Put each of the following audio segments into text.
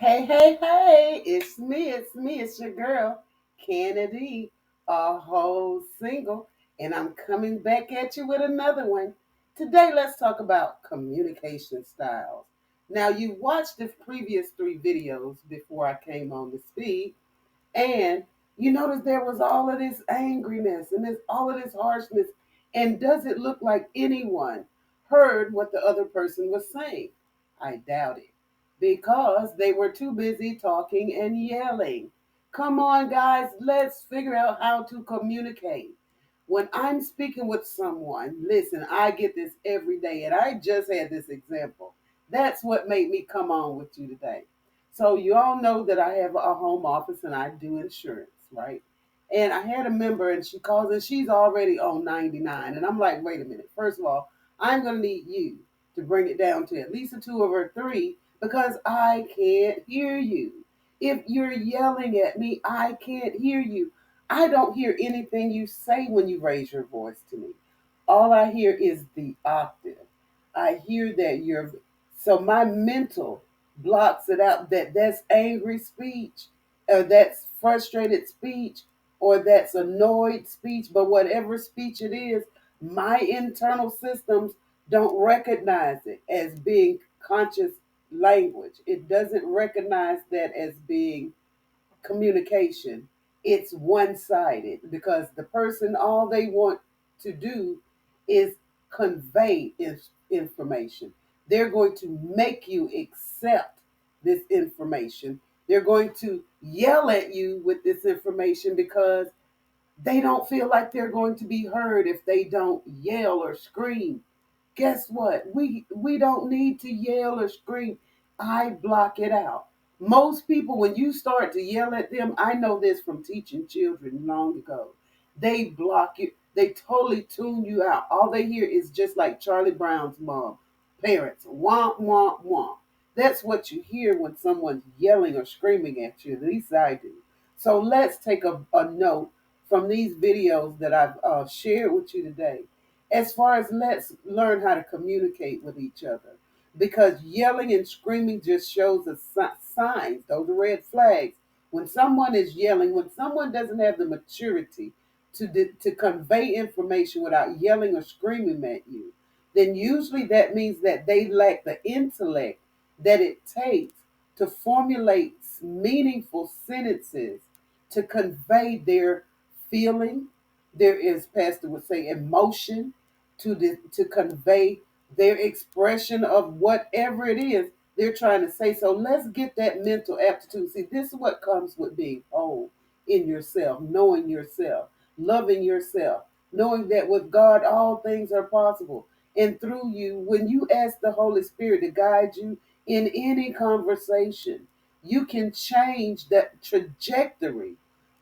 Hey, it's your girl, Kennedy, a whole single, and I'm coming back at you with another one. Today, let's talk about communication styles. Now, you watched the previous three videos before I came on the speed, and you notice there was all of this angriness and this all of this harshness. And does it look like anyone heard what the other person was saying? I doubt it. Because they were too busy talking and yelling. Come on, guys, let's figure out how to communicate. When I'm speaking with someone, listen, I get this every day, and I just had this example. That's what made me come on with you today. So you all know that I have a home office and I do insurance, right? And I had a member and she calls and she's already on 99. And I'm like, wait a minute. First of all, I'm going to need you to bring it down to at least a two or a three because I can't hear you. If you're yelling at me, I can't hear you. I don't hear anything you say when you raise your voice to me. All I hear is the octave. I hear that you're, so my mental blocks it out that that's angry speech or that's frustrated speech or that's annoyed speech, but whatever speech it is, my internal systems don't recognize it as being conscious language. It doesn't recognize that as being communication. It's one sided because the person, all they want to do is convey information. They're going to make you accept this information. They're going to yell at you with this information because they don't feel like they're going to be heard if they don't yell or scream. Guess what? We don't need to yell or scream. I block it out. Most people, when you start to yell at them, I know this from teaching children long ago. They block you. They totally tune you out. All they hear is just like Charlie Brown's mom, parents, womp womp womp. That's what you hear when someone's yelling or screaming at you. At least I do. So let's take a note from these videos that I've shared with you today as far as let's learn how to communicate with each other because yelling and screaming just shows us signs. Those are red flags. When someone is yelling, when someone doesn't have the maturity to convey information without yelling or screaming at you, then usually that means that they lack the intellect that it takes to formulate meaningful sentences to convey their feeling. There is, Pastor would say, emotion to convey their expression of whatever it is they're trying to say. So let's get that mental aptitude. See, this is what comes with being whole in yourself, knowing yourself, loving yourself, knowing that with God all things are possible. And through you, when you ask the Holy Spirit to guide you in any conversation, you can change that trajectory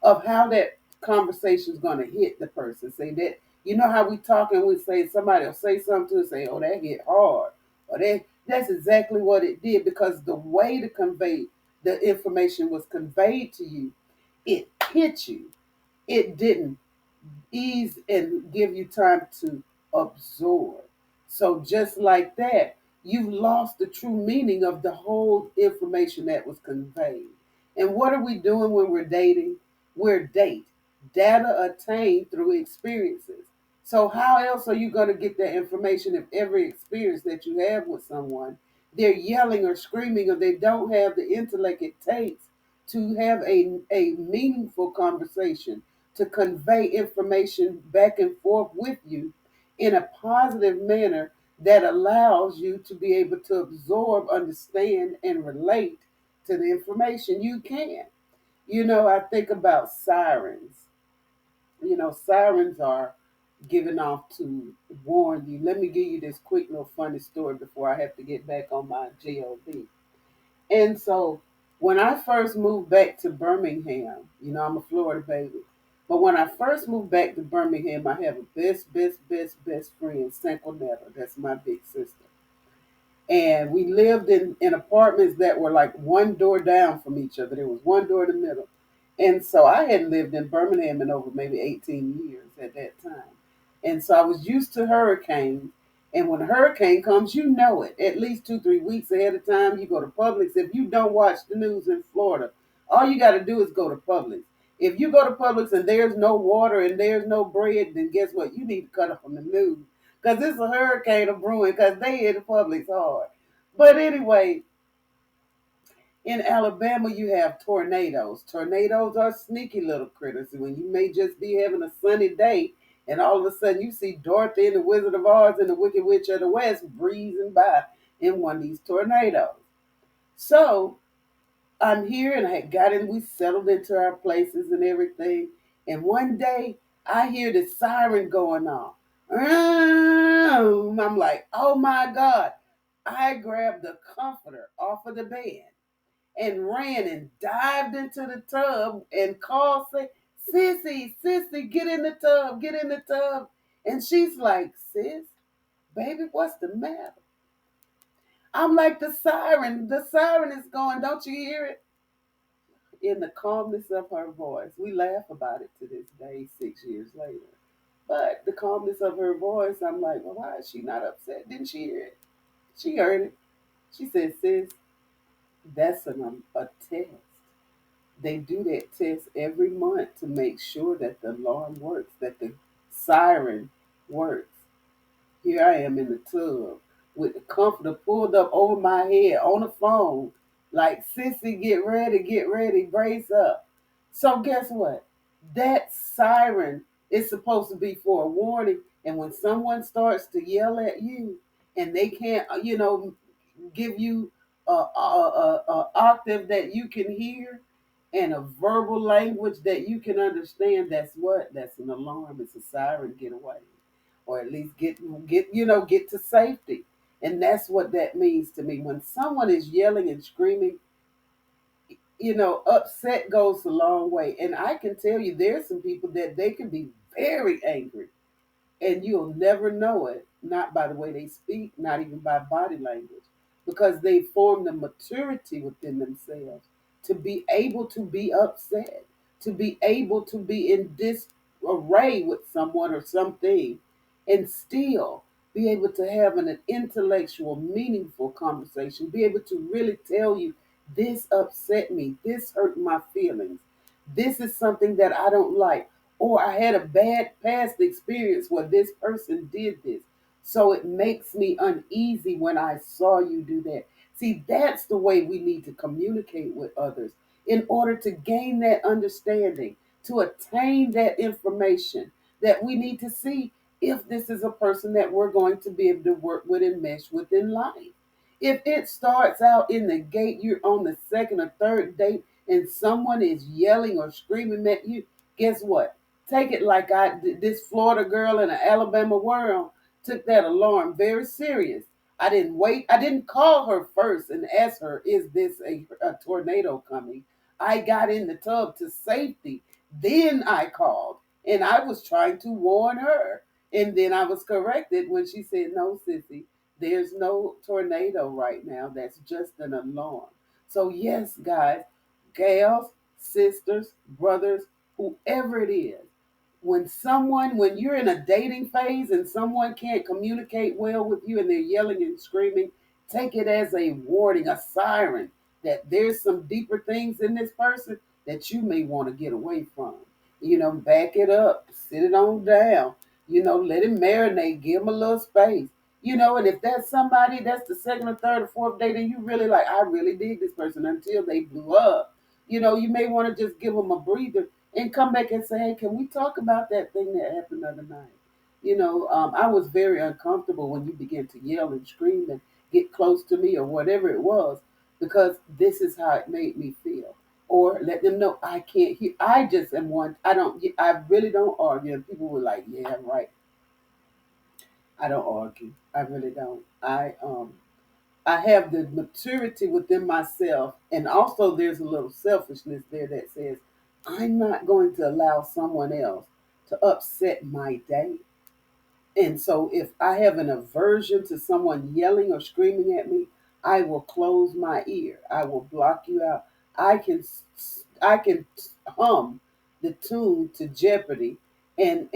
of how that conversation is going to hit the person. Say that, you know how we talk and we say somebody will say something to us, say, "Oh, that hit hard," or that's exactly what it did because the way to convey the information was conveyed to you, it hit you. It didn't ease and give you time to absorb. So just like that, you've lost the true meaning of the whole information that was conveyed. And what are we doing when we're dating? We're data attained through experiences. So how else are you going to get that information if every experience that you have with someone, they're yelling or screaming or they don't have the intellect it takes to have a meaningful conversation, to convey information back and forth with you in a positive manner that allows you to be able to absorb, understand, and relate to the information you can. You know, I think about sirens. You know, sirens are given off to warn you. Let me give you this quick little funny story before I have to get back on my job. And so when I first moved back to Birmingham, you know, I'm a Florida baby. But when I first moved back to Birmingham, I have a best friend, Sankonetta. That's my big sister. And we lived in apartments that were like one door down from each other. There was one door in the middle. And so I hadn't lived in Birmingham in over maybe 18 years at that time. And so I was used to hurricanes. And when a hurricane comes, you know it. At least 2, 3 weeks ahead of time, you go to Publix. If you don't watch the news in Florida, all you got to do is go to Publix. If you go to Publix and there's no water and there's no bread, then guess what? You need to cut off on the news because it's a hurricane of brewing because they hit Publix hard. But anyway, in Alabama, you have tornadoes. Tornadoes are sneaky little critters. When you may just be having a sunny day, and all of a sudden you see Dorothy and the Wizard of Oz and the Wicked Witch of the West breezing by in one of these tornadoes. So I'm here, and I had gotten, we settled into our places and everything. And one day I hear the siren going off. I'm like, oh my God. I grabbed the comforter off of the bed and ran and dived into the tub and called, say, Sissy, Sissy, get in the tub, get in the tub. And she's like, sis, baby, what's the matter? I'm like, the siren is going, don't you hear it? In the calmness of her voice. We laugh about it to this day, 6 years later. But the calmness of her voice, I'm like, well, why is she not upset? Didn't she hear it? She heard it. She said, sis, that's a test. They do that test every month to make sure that the alarm works, that the siren works. Here I am in the tub with the comforter pulled up over my head on the phone, like, Sissy, get ready, brace up. So guess what? That siren is supposed to be for a warning. And when someone starts to yell at you and they can't, give you a octave that you can hear and a verbal language that you can understand, that's what? That's an alarm. It's a siren. Get away, or at least get to safety. And that's what that means to me. When someone is yelling and screaming, upset goes a long way. And I can tell you, there's some people that they can be very angry and you'll never know it, not by the way they speak, not even by body language, because they form the maturity within themselves to be able to be upset, to be able to be in disarray with someone or something, and still be able to have an intellectual, meaningful conversation, be able to really tell you, this upset me, this hurt my feelings, this is something that I don't like, or I had a bad past experience where this person did this. So it makes me uneasy when I saw you do that. See, that's the way we need to communicate with others in order to gain that understanding, to attain that information that we need to see if this is a person that we're going to be able to work with and mesh with in life. If it starts out in the gate, you're on the second or third date, and someone is yelling or screaming at you, guess what? Take it like this Florida girl in an Alabama world took that alarm very serious. I didn't wait. I didn't call her first and ask her, is this a tornado coming? I got in the tub to safety. Then I called and I was trying to warn her. And then I was corrected when she said, no, sissy, there's no tornado right now. That's just an alarm. So, yes, guys, gals, sisters, brothers, whoever it is, when you're in a dating phase and someone can't communicate well with you and they're yelling and screaming, take it as a warning, a siren that there's some deeper things in this person that you may want to get away from. Back it up, sit it on down, let him marinate, give him a little space. And if that's somebody that's the second or third or fourth day, then you really like, I really dig this person until they blew up. You may want to just give them a breather and come back and say, hey, can we talk about that thing that happened the other night? I was very uncomfortable when you began to yell and scream and get close to me or whatever it was, because this is how it made me feel. Or let them know I can't hear. I just am one. I really don't argue. And people were like, yeah, right. I don't argue. I really don't. I have the maturity within myself, and also there's a little selfishness there that says, I'm not going to allow someone else to upset my day. And so if I have an aversion to someone yelling or screaming at me, I will close my ear. I will block you out. I can hum the tune to Jeopardy, and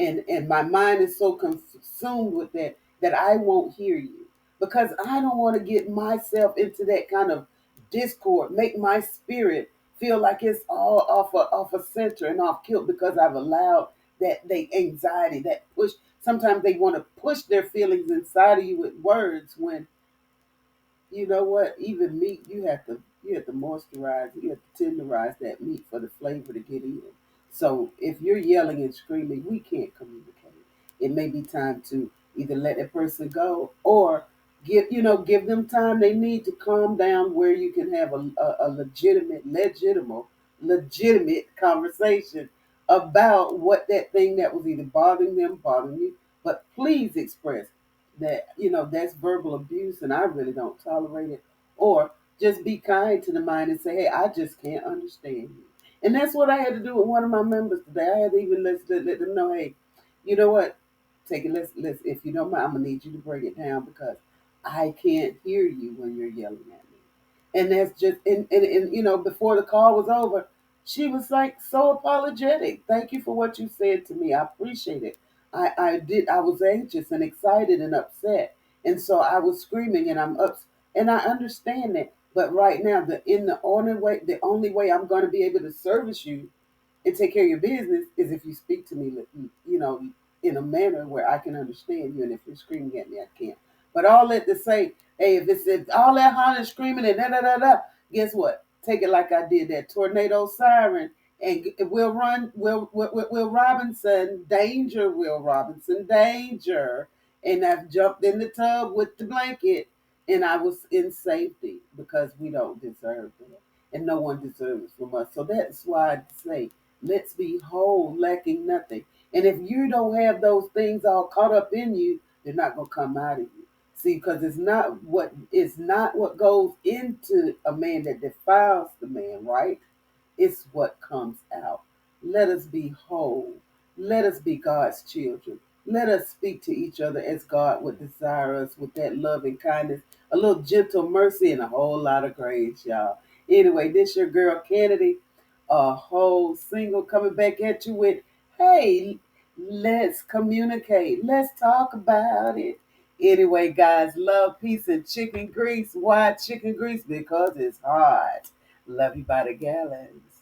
my mind is so consumed with that that I won't hear you because I don't want to get myself into that kind of discord, make my spirit feel like it's all off a center and off kilt because I've allowed that they anxiety, that push. Sometimes they want to push their feelings inside of you with words when you know what? Even meat, you have to moisturize, you have to tenderize that meat for the flavor to get in. So if you're yelling and screaming, we can't communicate. It may be time to either let that person go or give them time they need to calm down where you can have a legitimate conversation about what that thing that was either bothering you. But please express that that's verbal abuse and I really don't tolerate it. Or just be kind to the mind and say, hey, I just can't understand you. And that's what I had to do with one of my members today. I had to even let them know, hey, you know what? Take it. Let's. If you don't mind, I'm gonna need you to break it down because I can't hear you when you're yelling at me. And that's just and before the call was over, she was like so apologetic. Thank you for what you said to me. I appreciate it. I was anxious and excited and upset. And so I was screaming and I'm up and I understand that. But right now the only way I'm gonna be able to service you and take care of your business is if you speak to me, in a manner where I can understand you. And if you're screaming at me, I can't. But all that to say, hey, if all that hollering, screaming, and da da da da, guess what? Take it like I did that tornado siren, and we'll run. Will Robinson, danger! Will Robinson, danger! And I've jumped in the tub with the blanket, and I was in safety because we don't deserve that, and no one deserves it from us. So that's why I say let's be whole, lacking nothing. And if you don't have those things all caught up in you, they're not gonna come out of you. See, because it's not what goes into a man that defiles the man, right? It's what comes out. Let us be whole. Let us be God's children. Let us speak to each other as God would desire us with that love and kindness, a little gentle mercy, and a whole lot of grace, y'all. Anyway, this your girl Kennedy, a whole single coming back at you with, hey, let's communicate. Let's talk about it. Anyway, guys, love, peace, and chicken grease. Why chicken grease? Because it's hot. Love you by the gallons.